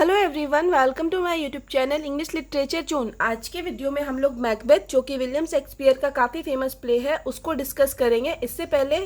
Hello everyone, welcome to my YouTube channel English literature zone. आज के video में हम लोग मैकबेथ, जो कि विलियम शेक्सपियर का काफ़ी फेमस प्ले है, उसको डिस्कस करेंगे। इससे पहले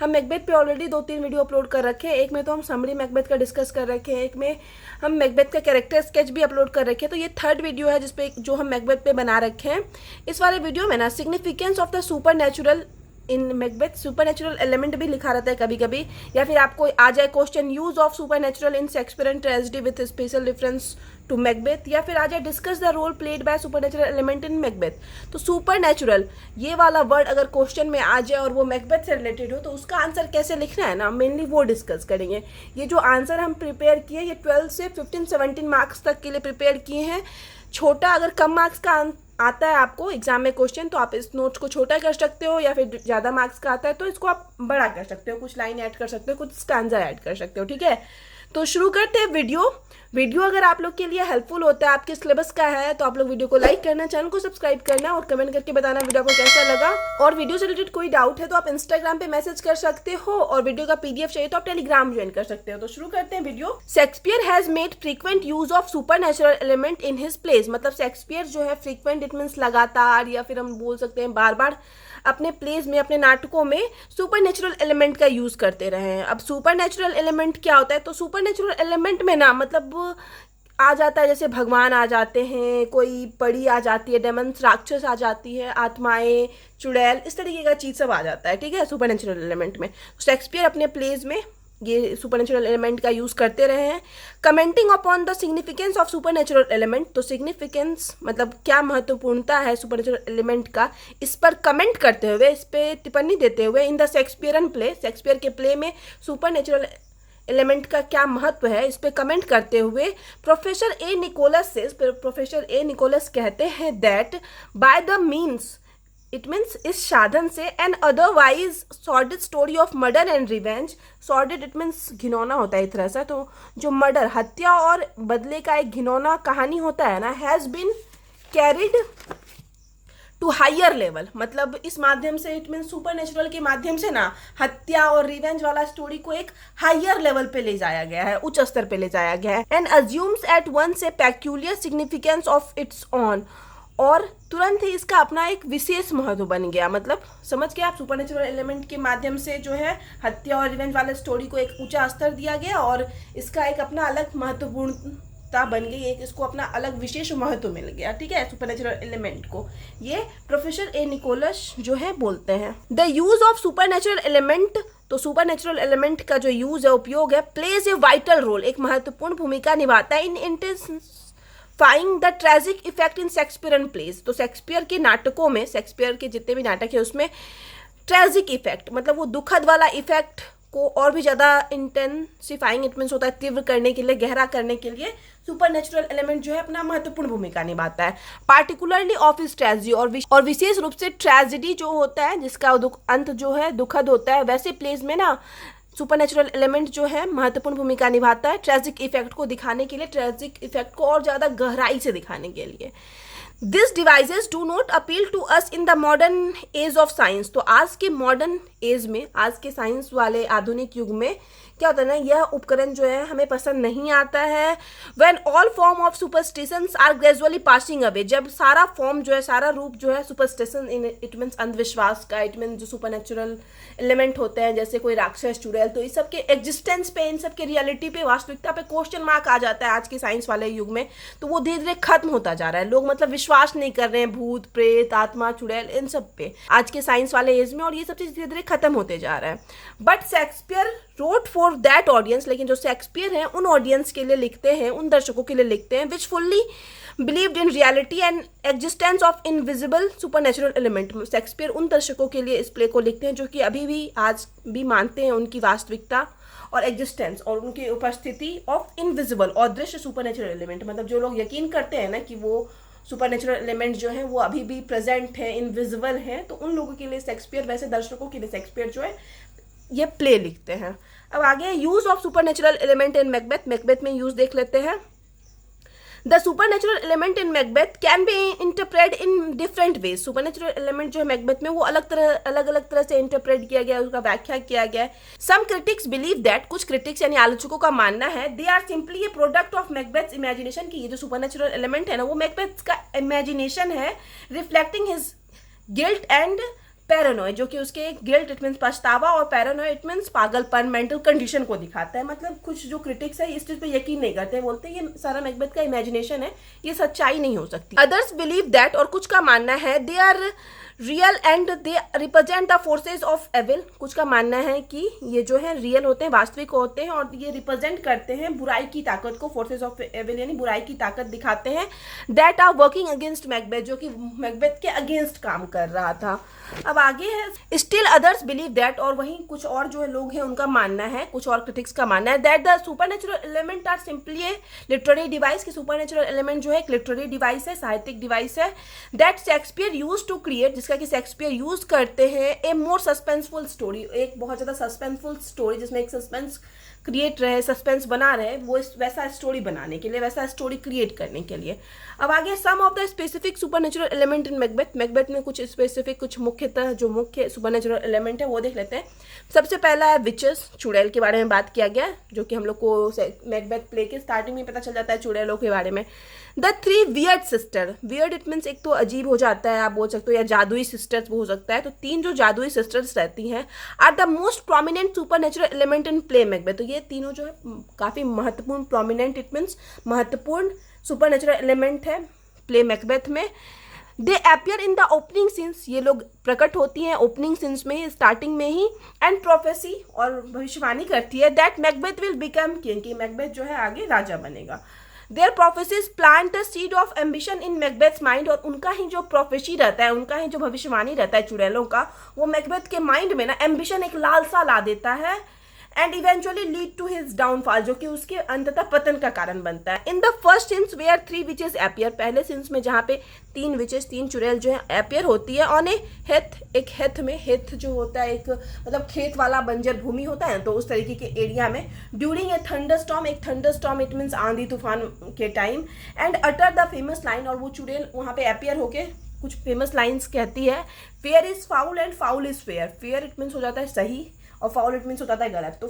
हम मैकबेथ पे ऑलरेडी 2-3 वीडियो अपलोड कर रखे हैं। एक में तो हम समरी मैकबेथ का डिस्कस कर रखे हैं, एक में हम मैकबेथ का कैरेक्टर स्केच भी अपलोड कर रखे हैं। तो ये थर्ड वीडियो है जिसपे जो हम मैकबेथ पे बना रखे हैं। इस वाले वीडियो में ना significance of the super natural in Macbeth, super natural element भी लिखा रहता है कभी कभी, या फिर आपको आ जाए question use of supernatural in Shakespeare tragedy with special reference to Macbeth, या फिर आ जाए discuss the role played by super natural element in Macbeth. तो सुपर नेचुरल ये वाला वर्ड अगर क्वेश्चन में आ जाए और वो मैकबेथ से रिलेटेड हो तो उसका आंसर कैसे लिखना है ना, मेनली वो डिस्कस करेंगे। ये जो आंसर हम प्रिपेयर किए ये 12 से 15-17 मार्क्स तक के लिए प्रिपेयर किए हैं। छोटा अगर कम मार्क्स का आता है आपको एग्जाम में क्वेश्चन तो आप इस नोट्स को छोटा कर सकते हो, या फिर ज़्यादा मार्क्स का आता है तो इसको आप बड़ा कर सकते हो, कुछ लाइन ऐड कर सकते हो, कुछ स्टैंजा ऐड कर सकते हो। ठीक है, तो शुरू करते हैं वीडियो अगर आप लोग के लिए हेल्पफुल होता है, आपके सिलेबस का है, तो आप लोग वीडियो को लाइक करना, चैनल को सब्सक्राइब करना और कमेंट करके बताना वीडियो को कैसा लगा। और वीडियो से रिलेटेड कोई डाउट है तो आप इंस्टाग्राम पे मैसेज कर सकते हो, और वीडियो का पीडीएफ चाहिए तो आप टेलीग्राम ज्वाइन कर सकते हो। तो शुरू करते हैं video. Shakespeare has made frequent use of super natural element in his place. मतलब शेक्सपियर जो है फ्रीक्वेंट, इट मीन्स लगातार, या फिर हम बोल सकते हैं बार बार अपने प्लेस में, अपने नाटकों में सुपर नेचुरल एलिमेंट का यूज करते रहे हैं। अब सुपर नेचुरल एलिमेंट क्या होता है? तो सुपर नेचुरल एलिमेंट में ना मतलब आ जाता है जैसे भगवान आ जाते हैं, कोई परी आ जाती है, डेमन्स राक्षस आ जाती है, आत्माएं, चुड़ैल, इस तरीके का चीज सब आ जाता है। ठीक है, सुपर नेचुरल एलिमेंट में शेक्सपियर अपने प्लेस में ये सुपर नेचुरल एलिमेंट का यूज करते रहे हैं। Commenting upon the significance of super natural element, तो सिग्निफिकेंस मतलब क्या महत्वपूर्णता है सुपर नेचुरल एलिमेंट का, इस पर कमेंट करते हुए, इस पर टिप्पणी देते हुए, in the Shakespearean play, Shakespeare के प्ले में सुपर नेचुरल एलिमेंट का क्या महत्व है इस पे कमेंट करते हुए प्रोफेसर ए निकोलस कहते हैं that by the means, it means इस साधन से, an otherwise sordid story of murder and revenge, sordid it means घिनौना होता है एक तरह से, तो जो मर्डर, हत्या और बदले का एक घिनौना कहानी होता है ना, has been carried to higher level. मतलब इस माध्यम से, इट मीन सुपर नेचुरल के माध्यम से ना हत्या और रिवेंज वाला स्टोरी को एक हायर लेवल पे ले जाया गया है, उच्च स्तर पे ले जाया गया है। And assumes at once a peculiar significance of its own, और तुरंत ही इसका अपना एक विशेष महत्व बन गया। मतलब समझ गए आप, सुपर नेचुरल एलिमेंट के माध्यम से जो है हत्या और रिवेंज वाले स्टोरी को एक ऊंचा स्तर दिया गया और इसका एक अपना अलग महत्वपूर्णता बन गई, एक इसको अपना अलग विशेष महत्व मिल गया। ठीक है, सुपर नेचुरल एलिमेंट को ये प्रोफेसर ए निकोलस जो है बोलते हैं। The use of super natural element, तो सुपर नेचुरल एलिमेंट का जो यूज है, उपयोग है, प्लेज ए वाइटल रोल, एक महत्वपूर्ण भूमिका निभाता है in intensifying the tragic effect in Shakespearean plays. तो शेक्सपियर के नाटकों में, शेक्सपियर के जितने भी नाटक है उसमें ट्रेजिक इफेक्ट मतलब वो दुखद वाला इफेक्ट को और भी ज़्यादा इंटेंसिफाइंग, इट मीन्स होता है तीव्र करने के लिए, गहरा करने के लिए सुपर नेचुरल एलिमेंट जो है अपना महत्वपूर्ण भूमिका निभाता है। पार्टिकुलरली ऑफ इस ट्रेजेडी, और विशेष रूप से ट्रेजेडी जो होता है जिसका अंत जो है दुखद होता है, वैसे प्लेस में ना सुपर नेचुरल एलिमेंट जो है महत्वपूर्ण भूमिका निभाता है ट्रेजिक इफेक्ट को दिखाने के लिए, ट्रेजिक इफेक्ट को और ज़्यादा गहराई से दिखाने के लिए। This devices do not appeal to us in the modern age of science. तो आज के मॉडर्न एज में, आज के साइंस वाले आधुनिक युग में क्या होता है ना, यह उपकरण जो है हमें पसंद नहीं आता है। When all form of superstitions are gradually passing away, जब सारा फॉर्म जो है, सारा रूप जो है सुपरस्टिशन, इन इट मीन्स अंधविश्वास का, इट मीन्स जो सुपर नेचुरल एलिमेंट होते हैं जैसे कोई राक्षस, चुड़ैल, तो इस सब के एग्जिस्टेंस पे, इन सब के रियलिटी पे, वास्तविकता पे क्वेश्चन मार्क आ जाता है आज के साइंस वाले युग में। तो वो धीरे धीरे खत्म होता जा रहा है, लोग मतलब विश्वास नहीं कर रहे हैं भूत प्रेत, आत्मा, चुड़ैल, इन सब पे आज के साइंस वाले एज में, और ये सब चीज धीरे धीरे खत्म होते जा रहा है। But Shakespeare wrote for that audience, लेकिन जो शेक्सपियर हैं उन ऑडियंस के लिए लिखते हैं, उन दर्शकों के लिए लिखते हैं which fully believed in reality and existence of invisible super natural element. Shakespeare उन दर्शकों के लिए इस प्ले को लिखते हैं जो कि अभी भी, आज भी मानते हैं उनकी वास्तविकता और एग्जिस्टेंस और उनकी उपस्थिति ऑफ इनविजिबल और दृश्य सुपर नेचुरल एलिमेंट। मतलब जो लोग यकीन करते हैं ना कि वो सुपर नेचुरल एलिमेंट जो है वो अभी भी प्रेजेंट है, इनविजिबल है, तो उन लोगों के लिए शेक्सपियर, वैसे दर्शकों के लिए शेक्सपियर जो है ये प्ले लिखते हैं। अब आगे use of super natural element in Macbeth, Macbeth में यूज देख लेते हैं। The supernatural element in Macbeth can be interpret in different ways. Supernatural element जो है मैकबेथ में वो अलग अलग तरह से इंटरप्रेट किया गया है, उसका व्याख्या किया गया है। सम क्रिटिक्स बिलीव दैट, कुछ क्रिटिक्स यानी आलोचकों का मानना है, they are simply a product of Macbeth imagination, की ये जो सुपरनेचुरल एलिमेंट है ना वो मैकबेथ का इमेजिनेशन है, रिफ्लेक्टिंग हिज गिल्ट एंड पैरानॉय, जो कि उसके गिल्ट इट मीन्स पछतावा और पैरानॉय इट मीन्स पागलपन, मेंटल कंडीशन को दिखाता है। मतलब कुछ जो क्रिटिक्स है इस चीज पे यकीन नहीं करते, बोलते हैं ये सारा मैकबेथ का इमेजिनेशन है, ये सच्चाई नहीं हो सकती। अदर्स बिलीव दैट, और कुछ का मानना है, they are real and they represent the forces of evil, कुछ का मानना है कि ये जो है रियल होते हैं, वास्तविक होते हैं और ये रिप्रेजेंट करते हैं बुराई की ताकत को, फोर्सेज ऑफ एविल यानी बुराई की ताकत दिखाते हैं। That are working against Macbeth, जो कि मैकबेथ के अगेंस्ट काम कर रहा था। अब आगे है स्टिल अदर्स बिलीव दैट, और वहीं कुछ और जो है लोग हैं उनका मानना है, कुछ और क्रिटिक्स का मानना है, that the supernatural element are simply a literary device, की सुपरनेचुरल एलिमेंट जो है एक लिटरेरी डिवाइस है, साहित्यिक डिवाइस है, that Shakespeare use to create, जिसका कि शेक्सपियर यूज करते हैं ए मोर सस्पेंसफुल स्टोरी, एक बहुत ज्यादा सस्पेंसफुल स्टोरी जिसमें एक सस्पेंस क्रिएट रहे, सस्पेंस बना रहे, वो वैसा स्टोरी बनाने के लिए, वैसा स्टोरी क्रिएट करने के लिए। अब आगे some of the specific supernatural element in Macbeth, Macbeth में कुछ स्पेसिफिक, कुछ मुख्यतः जो मुख्य सुपरनेचुरल एलिमेंट है वो देख लेते हैं। सबसे पहला है विचेस, चुड़ैल के बारे में बात किया गया, जो कि हम लोग को मैकबेथ प्ले के स्टार्टिंग में पता चल जाता है चुड़ैलों के बारे में। The three weird sister, weird it means एक तो अजीब हो जाता है, आप बोल सकते हो, या जादुई सिस्टर्स हो सकता है, तो तीन जो जादुई सिस्टर्स रहती हैं are the most prominent supernatural element in play Macbeth, तो ये तीनों जो है काफी महत्वपूर्ण, प्रोमिनेंट इट मीन्स महत्वपूर्ण सुपरनेचुरल एलिमेंट है प्ले मैकबेथ में। They appear in the opening scenes, ये लोग प्रकट होती हैं ओपनिंग सीन्स में ही, स्टार्टिंग में ही, एंड प्रोफेसी, और भविष्यवाणी करती है that Macbeth will become king, कि मैकबेथ जो है आगे राजा बनेगा। Their prophecies plant the seed of ambition in Macbeth's mind, और उनका ही जो प्रोफेसी रहता है, उनका ही जो भविष्यवाणी रहता है चुड़ैलों का, वो मैकबेथ के माइंड में ना एम्बिशन, एक लालसा ला देता है, and eventually lead to his downfall, जो कि उसके अंततः पतन का कारण बनता है। In the first scenes where three witches appear, पहले सीन्स में जहाँ पे तीन विचेस, तीन चुड़ैल जो है अपियर होती है ऑन ए हेथ, एक हेथ में, हेथ जो होता है एक मतलब खेत वाला बंजर भूमि होता है, तो उस तरीके के एरिया में, ड्यूरिंग ए थंडरस्टॉर्म, एक थंडरस्टॉर्म इट मीन्स आंधी तूफान के time, and utter the famous line, और वो चुड़ैल वहाँ पे अपियर होके कुछ फेमस लाइन्स कहती है, fair is foul and foul is fair, fair it means हो जाता है सही और फाउल इट मीन्स होता है गलत, तो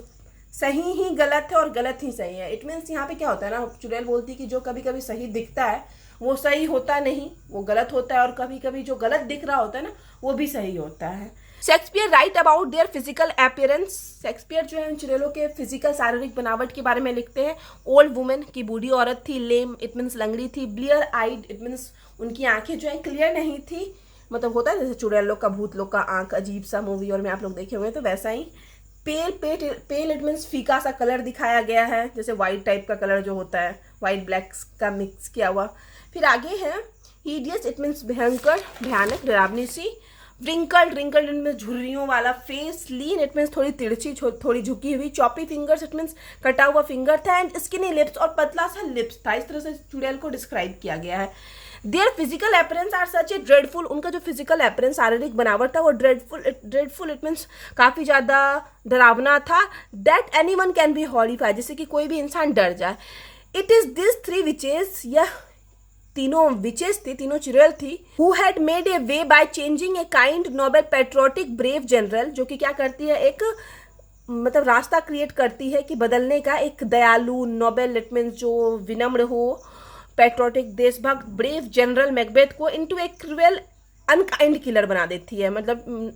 सही ही गलत है और गलत ही सही है। इट मीन्स यहाँ पे क्या होता है ना, चुड़ैल बोलती है कि जो कभी कभी सही दिखता है वो सही होता नहीं, वो गलत होता है, और कभी कभी जो गलत दिख रहा होता है ना वो भी सही होता है। Shakespeare right about their physical appearance, Shakespeare जो है उन चुड़ैलों के फिजिकल शारीरिक बनावट के बारे में लिखते हैं। ओल्ड वुमेन, की बूढ़ी औरत थी, लेम इट मीन्स लंगड़ी थी, ब्लियर आइड इट मीन्स उनकी आंखें जो है क्लियर नहीं थी, मतलब होता है जैसे चुड़ैल लोग का, भूत लोग का आंख अजीब सा मूवी और में आप लोग देखे हुए, तो वैसा ही। पेल इट मीन्स फीका सा कलर दिखाया गया है, जैसे वाइट टाइप का कलर जो होता है, वाइट ब्लैक का मिक्स किया हुआ। फिर आगे है हिडियस इट मीन्स भयंकर, भयानक, डरावनी सी। रिंकल्ड इट मीन्स झुर्रियों वाला फेस। लीन इट मीन्स थोड़ी तिरछी, थोड़ी झुकी हुई। चॉपी फिंगर्स इट मीन्स कटा हुआ फिंगर था, एंड स्किनी लिप्स, और पतला सा लिप्स था। इस तरह से चुड़ैल को डिस्क्राइब किया गया है। Their physical appearance are such a dreadful, उनका जो फिजिकल अपीयरेंस शारीरिक बनावट था वो ड्रेडफुल इट मीन्स काफ़ी ज़्यादा डरावना था। That anyone can be horrified, जैसे कि कोई भी इंसान डर जाए। It is this three witches, यह तीनों विचेस थी, तीनों चुड़ैल थी, who had made a way by changing a kind noble patriotic brave general, जो कि क्या करती है, एक मतलब रास्ता क्रिएट करती है कि बदलने का, एक दयालु नोबेल इट मीन्स जो विनम्र हो, पेट्रोटिक देशभक्त ब्रेव जनरल मैकबेथ को इनटू ए क्रूएल अनकाइंड किलर बना देती है। मतलब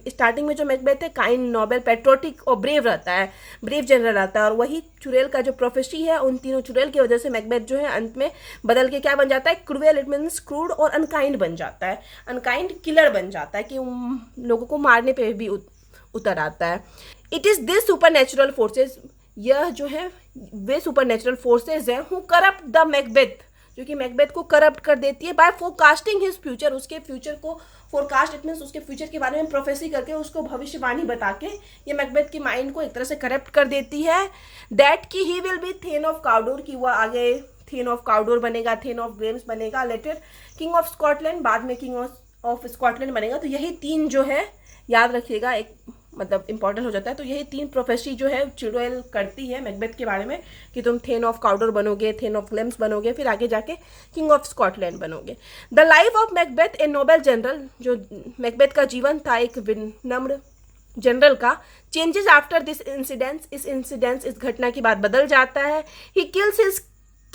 स्टार्टिंग में जो मैकबेथ है काइंड, नोबेल, पेट्रोटिक और ब्रेव रहता है, ब्रेव जनरल रहता है, और वही चुड़ैल का जो प्रोफेसी है, उन तीनों चुड़ैल की वजह से मैकबेथ जो है अंत में बदल के क्या बन जाता है, क्रूएल इट मीन्स क्रूड, और अनकाइंड बन जाता है, अनकाइंड किलर बन जाता है, कि लोगों को मारने पे भी उतर आता है। It is this super natural forces, यह जो है वे सुपर नेचुरल फोर्सेज हैं हु करप्ट द मैकबेथ, जो कि मैकबेथ को करप्ट कर देती है बाय फोरकास्टिंग हिज फ्यूचर, उसके फ्यूचर को फोरकास्ट इट मीन्स उसके फ्यूचर के बारे में प्रोफेसी करके, उसको भविष्यवाणी बता के ये मैकबेथ की माइंड को एक तरह से करप्ट कर देती है। दैट कि he will be thane of Cawdor, की वह आगे थेन ऑफ काउडोर बनेगा, थेन ऑफ ग्रेम्स बनेगा, लेटर किंग ऑफ स्कॉटलैंड, बाद में किंग ऑफ स्कॉटलैंड बनेगा। तो यही तीन जो है याद रखिएगा, एक मतलब इंपॉर्टेंट हो जाता है। तो यही 3 प्रोफेसी जो है चुड़ैल करती है मैकबेथ के बारे में कि तुम थेन ऑफ काउडर बनोगे, थेन ऑफ ग्लेम्स बनोगे, फिर आगे जाके किंग ऑफ स्कॉटलैंड बनोगे। The life of Macbeth a noble general, जो मैकबेथ का जीवन था एक विनम्र जनरल का, चेंजेस आफ्टर दिस इंसिडेंस, इस घटना के बाद बदल जाता है। He kills his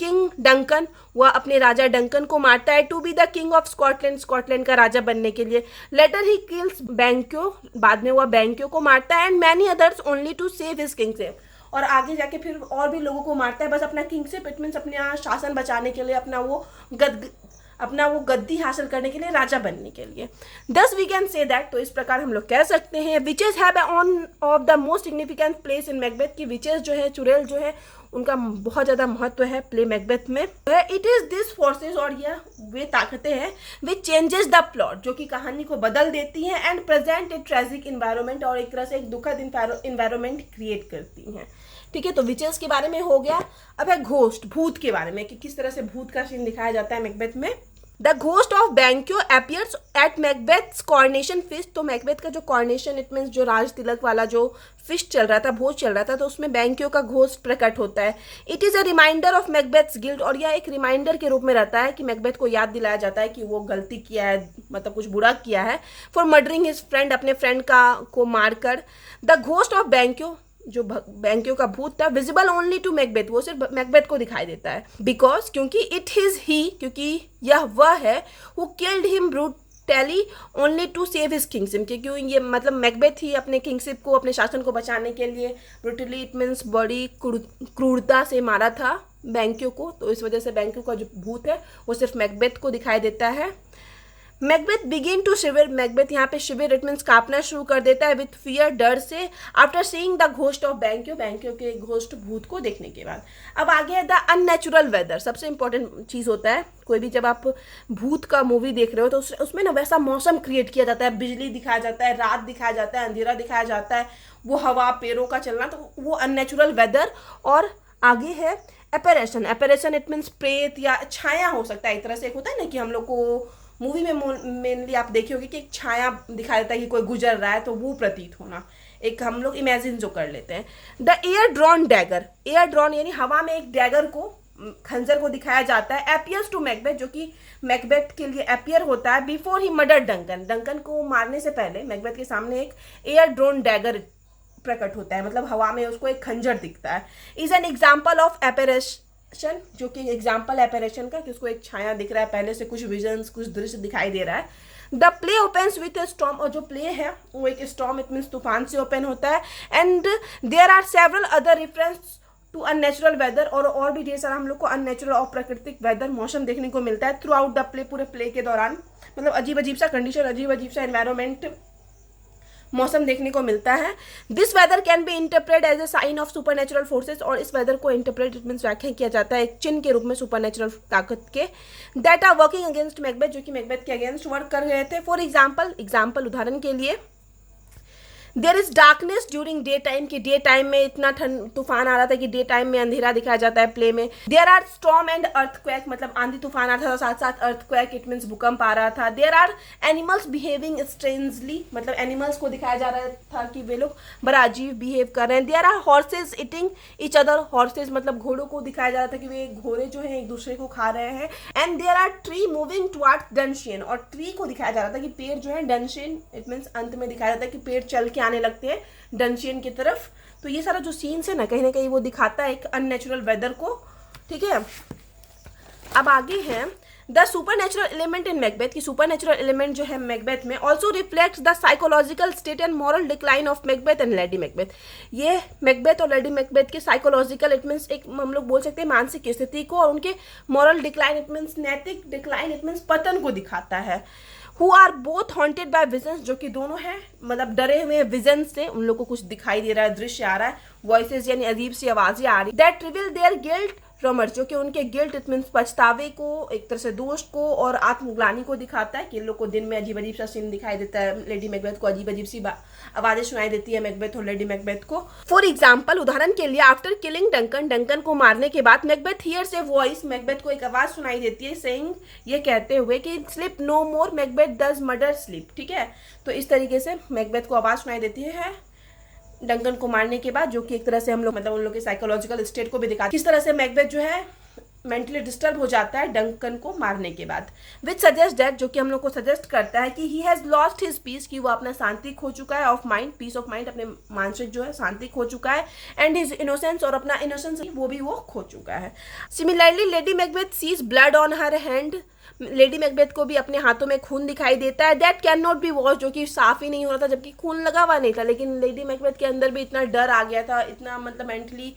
king Duncan, वह अपने राजा डंकन को मारता है to be the king of Scotland, Scotland का राजा बनने के लिए। लेटर ही किल्स बैंक्यो, बाद में वह बैंक्यो को मारता है, and many others only to save his kingship, और आगे जाके फिर और भी लोगों को मारता है बस अपना किंगशिप, इट मीन्स अपना शासन बचाने के लिए, अपना वो गद्दी हासिल करने के लिए, राजा बनने के लिए। दस वी कैन से दैट, तो इस प्रकार हम लोग कह सकते हैं witches have on off the most significant place in Macbeth, की विचेस जो है, चुड़ैल जो है, उनका बहुत ज़्यादा महत्व है प्ले मैकबेथ में। इट इज़ दिस फोर्सेज, और यह वे ताकतें हैं विच चेंजेस द प्लॉट, जो कि कहानी को बदल देती हैं, and present A tragic environment, और एक तरह से एक दुखद इन्वायरमेंट क्रिएट करती हैं। ठीक है, तो विचेस के बारे में हो गया। अब है घोस्ट, भूत के बारे में कि किस तरह से भूत का सीन दिखाया जाता है मैकबेथ में। The ghost of Banquo appears at Macbeth's coronation feast, तो मैकबेथ का जो कॉर्नेशन, इट मीन्स जो राज तिलक वाला जो फिस्ट चल रहा था, भोज चल रहा था, तो उसमें बैंक्यो का घोस्ट प्रकट होता है। It is a reminder of Macbeth's guilt, और यह एक रिमाइंडर के रूप में रहता है कि मैकबेथ को याद दिलाया जाता है कि वो गलती किया है, मतलब कुछ बुरा किया है, फॉर मर्डरिंग हिज फ्रेंड, अपने फ्रेंड को मारकर। द घोस्ट ऑफ बैंक्यो, जो बैंक्यो का भूत था, विजिबल ओनली टू मैकबेथ, वो सिर्फ मैकबेथ को दिखाई देता है, बिकॉज क्योंकि इट इज ही, क्योंकि यह वह है, who killed him brutally only to save his kingship, क्योंकि ये मतलब मैकबेथ ही अपने किंगशिप को, अपने शासन को बचाने के लिए ब्रूटली, इट मीन्स बड़ी क्रूरता से मारा था बैंक्यो को, तो इस वजह से बैंक्यो का जो भूत है वो सिर्फ मैकबेथ को दिखाई देता है। मैकबेथ बिगिन टू शिविर, मैकबेथ यहाँ पे शिविर, इट मीन्स कांपना शुरू कर देता है विथ फियर, डर से, after seeing the ghost of Banquo, Banquo के घोस्ट भूत को देखने के बाद। अब आगे है द अननेचुरल वेदर, सबसे इंपॉर्टेंट चीज़ होता है कोई भी जब आप भूत का मूवी देख रहे हो तो उसमें ना वैसा मौसम क्रिएट किया जाता है, बिजली दिखाया जाता है, रात दिखाया जाता है, अंधेरा दिखाया जाता है, वो हवा, पेड़ों का चलना, तो वो अननेचुरल वेदर। और आगे है एपेरेशन, एपेरेशन इट मीन्स प्रेत या छाया हो सकता है, एक तरह से एक होता है ना कि हम लोग को मूवी में मेनली आप देखे होगे कि एक छाया दिखाया जाता है कि कोई गुजर रहा है, तो वो प्रतीत होना, एक हम लोग इमेजिन जो कर लेते हैं। The air drawn dagger, air drawn यानी हवा में एक डैगर को, खंजर को दिखाया जाता है। एपियर्स टू मैकबेथ, जो कि मैकबेथ के लिए एपियर होता है before he murder Duncan, Duncan को मारने से पहले मैकबेथ के सामने एक एयर ड्रॉन डैगर प्रकट होता है, मतलब हवा में उसको एक खंजर दिखता है। इज एन एग्जाम्पल ऑफ एपेरेशन, जो कि एग्जाम्पल एपेरेशन का, कि उसको एक छाया दिख रहा है, पहले से कुछ विजन्स, कुछ दृश्य दिखाई दे रहा है। The play opens with A storm, और जो प्ले है वो एक स्टॉर्म, इट मीन्स तूफान से ओपन होता है। And there are several other reference to unnatural weather, और भी ढेर सारा हम लोग को अननेचुरल और प्राकृतिक वेदर, मौसम देखने को मिलता है थ्रू आउट द प्ले, पूरे प्ले के दौरान, मतलब अजीब अजीब सा कंडीशन, अजीब अजीब सा एनवायरमेंट, मौसम देखने को मिलता है। This weather can be interpret as a sign of supernatural forces, और इस वेदर को इंटरप्रेट, इट मीन्स व्याख्या किया जाता है एक चिन्ह के रूप में सुपरनेचुरल ताकत के, that are working against Macbeth, जो कि मैकबेथ के अगेंस्ट वर्क कर रहे थे। फॉर एग्जाम्पल उदाहरण के लिए, there is darkness during day time, कि डे टाइम में इतना तूफान आ रहा था कि डे टाइम में अंधेरा दिखाया जाता है प्ले में। There are storm and earthquake, मतलब आंधी तूफान आ रहा था, साथ साथ अर्थक्वेक, इट मीन्स भूकंप आ रहा था। There are animals behaving strangely, मतलब एनिमल्स को दिखाया जा रहा था कि वे लोग बड़ा अजीब बिहेव कर रहे हैं। There are horses eating each other, horses मतलब घोड़ों को दिखाया जा रहा था कि वे घोड़े जो हैं एक दूसरे को खा रहे हैं। And there are tree moving towards Dunsinane, और ट्री को दिखाया जा रहा था कि पेड़ जो है, डनशियन इट मीन्स अंत में दिखाया जाता है कि पेड़ चल के आने लगते हैं डनशियन की तरफ। तो ये सारा जो सीन्स है ना कहीं वो दिखाता है एक अननेचुरल वेदर को। ठीक है, अब आगे है the supernatural element in Macbeth, की सुपरनेचुरल एलिमेंट जो है मैकबेथ में also reflects the psychological state and moral decline of Macbeth and lady Macbeth. ये मैकबेथ और लेडी मैकबेथ के साइकोलॉजिकल, इट मीन्स एक हम लोग बोल सकते हैं मानसिक स्थिति को, और उनके मॉरल डिक्लाइन, इट मीन्स नैतिक डिक्लाइन, इट मीन्स पतन को दिखाता है। Who are both haunted by visions, जो कि दोनों हैं मतलब डरे हुए विजन से, उन लोग को कुछ दिखाई दे रहा है, दृश्य आ रहा है, वॉइसेस यानी अजीब सी आवाजें आ रही, दैट रिवील देयर गिल्ट रोमर्स, जो कि उनके गिल्ट, इट मीन्स पछतावे को, एक तरह से दोष को और आत्मग्लानि को दिखाता है कि इन लोग को दिन में अजीब अजीब सा सीन दिखाई देता है, लेडी मैकबेथ को अजीब अजीब सी आवाजें सुनाई देती है मैकबेथ और लेडी मैकबेथ को। फॉर एग्जाम्पल उदाहरण के लिए, आफ्टर किलिंग डंकन, डंकन को मारने के बाद Macbeth hears a voice, Macbeth को एक आवाज सुनाई देती है, सेइंग, ये कहते हुए कि sleep no more Macbeth does murder sleep. ठीक है, तो इस तरीके से मैकबेथ को आवाज सुनाई देती है डंकन को मारने के बाद, जो कि एक तरह से हम लोग मतलब उन लोग के साइकोलॉजिकल स्टेट को भी दिखा किस तरह से मैकबेथ जो है मेंटली डिस्टर्ब हो जाता है डंकन को मारने के बाद। विच सजेस्ट दैट, जो कि हम लोग को सजेस्ट करता है कि he has lost his peace, कि वो अपना शांति खो चुका है, of mind, peace of mind, अपने मानसिक जो है शांति खो चुका है, एंड हिज इनोसेंस, और अपना इनोसेंस वो भी वो खो चुका है। Similarly lady Macbeth sees blood on her hand, lady Macbeth को भी अपने हाथों में खून दिखाई देता है, that can not be wash, जो कि साफ ही नहीं हो रहा था जबकि खून लगा हुआ नहीं था, लेकिन लेडी मैकबेथ के अंदर भी इतना डर आ गया था, इतना मतलब मेंटली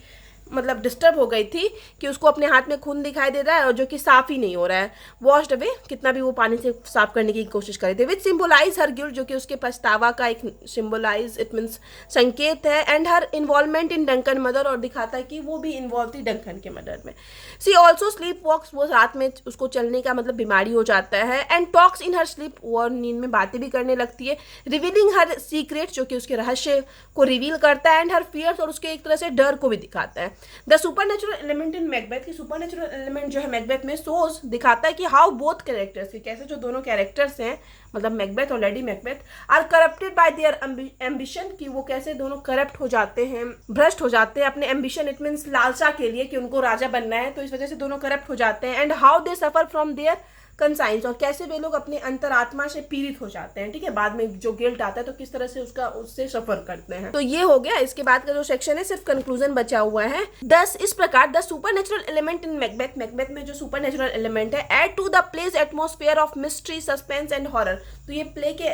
मतलब डिस्टर्ब हो गई थी कि उसको अपने हाथ में खून दिखाई दे रहा है और जो कि साफ ही नहीं हो रहा है, वॉश्ड अवे, कितना भी वो पानी से साफ करने की कोशिश कर रहे थे, विच सिंबलाइज हर गिल्ट, जो कि उसके पछतावा का एक सिंबलाइज, इट मीन्स संकेत है, and her involvement in Duncan murder, और दिखाता है कि वो भी इन्वॉल्व थी डंकन के मर्डर में। सी ऑल्सो स्लीप वॉक्स, वो रात में उसको चलने का मतलब बीमारी हो जाता है, and talks in her sleep, वो नींद में बातें भी करने लगती है, रिवीलिंग हर सीक्रेट, जो कि उसके रहस्य को रिवील करता है, एंड हर फियर्स, और उसके एक तरह से डर को भी दिखाता है। The supernatural element in Macbeth, की सुपरनेचुरल एलिमेंट जो है मैकबेथ में सोज दिखाता है कि हाउ बोथ कैरेक्टर्स, कि कैसे जो दोनों कैरेक्टर्स हैं मतलब मैकबेथ और lady Macbeth are corrupted by their ambition, कि वो कैसे दोनों करप्ट हो जाते हैं, भ्रष्ट हो जाते हैं अपने एम्बिशन, इट मीन्स लालसा के लिए कि उनको राजा बनना है, तो इस वजह से दोनों करप्ट हो जाते हैं, and how they suffer from their conscience, और कैसे वे लोग अपने अंतरात्मा से पीड़ित हो जाते हैं, ठीक है, बाद में जो गिल्ट आता है तो किस तरह से उससे सफर करते हैं। तो ये हो गया, इसके बाद का जो सेक्शन है सिर्फ कंक्लूजन बचा हुआ है। दस इस प्रकार the supernatural element in Macbeth, Macbeth में जो सुपरनेचुरल एलिमेंट है, add to the place atmosphere of mystery, suspense and horror, तो ये प्ले के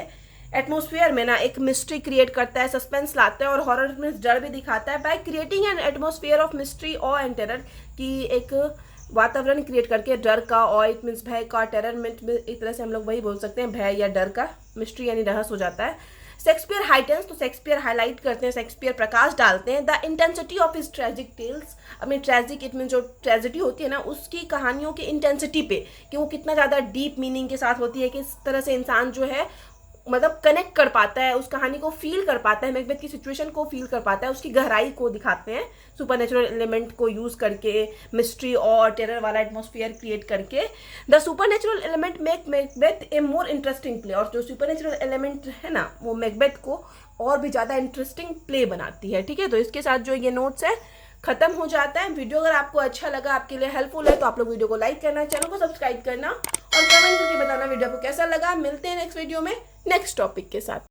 एटमॉस्फेयर में ना एक मिस्ट्री क्रिएट करता है, सस्पेंस लाता है, और हॉरर में डर भी दिखाता है, by creating an atmosphere of mystery और एंड टेरर, की एक वातावरण क्रिएट करके डर का, और इट मीन्स भय का, टेरर में एक तरह से हम लोग वही बोल सकते हैं भय या डर का, मिस्ट्री यानी रहस्य हो जाता है। शेक्सपियर हाइटेंस, तो शेक्सपियर हाईलाइट करते हैं, शेक्सपियर प्रकाश डालते हैं, the intensity of his tragic tales, अपनी ट्रेजिक इट मीन जो ट्रेजिडी होती है ना उसकी कहानियों की इंटेंसिटी पे, कि वो कितना ज़्यादा डीप मीनिंग के साथ होती है, किस तरह से इंसान जो है मतलब कनेक्ट कर पाता है, उस कहानी को फील कर पाता है, मैकबेथ की सिचुएशन को फील कर पाता है, उसकी गहराई को दिखाते हैं सुपरनेचुरल एलिमेंट को यूज करके, मिस्ट्री और टेरर वाला एटमॉस्फेयर क्रिएट करके। The supernatural element make Macbeth A more interesting play, और जो सुपरनेचुरल एलिमेंट है ना वो मैकबेथ को और भी ज़्यादा इंटरेस्टिंग प्ले बनाती है, ठीक है। तो इसके साथ जो ये नोट्स है खत्म हो जाता है। वीडियो अगर आपको अच्छा लगा, आपके लिए हेल्पफुल है, तो आप लोग वीडियो को लाइक करना, चैनल को सब्सक्राइब करना और कमेंट करके बताना वीडियो को कैसा लगा। मिलते हैं नेक्स्ट वीडियो में नेक्स्ट टॉपिक के साथ।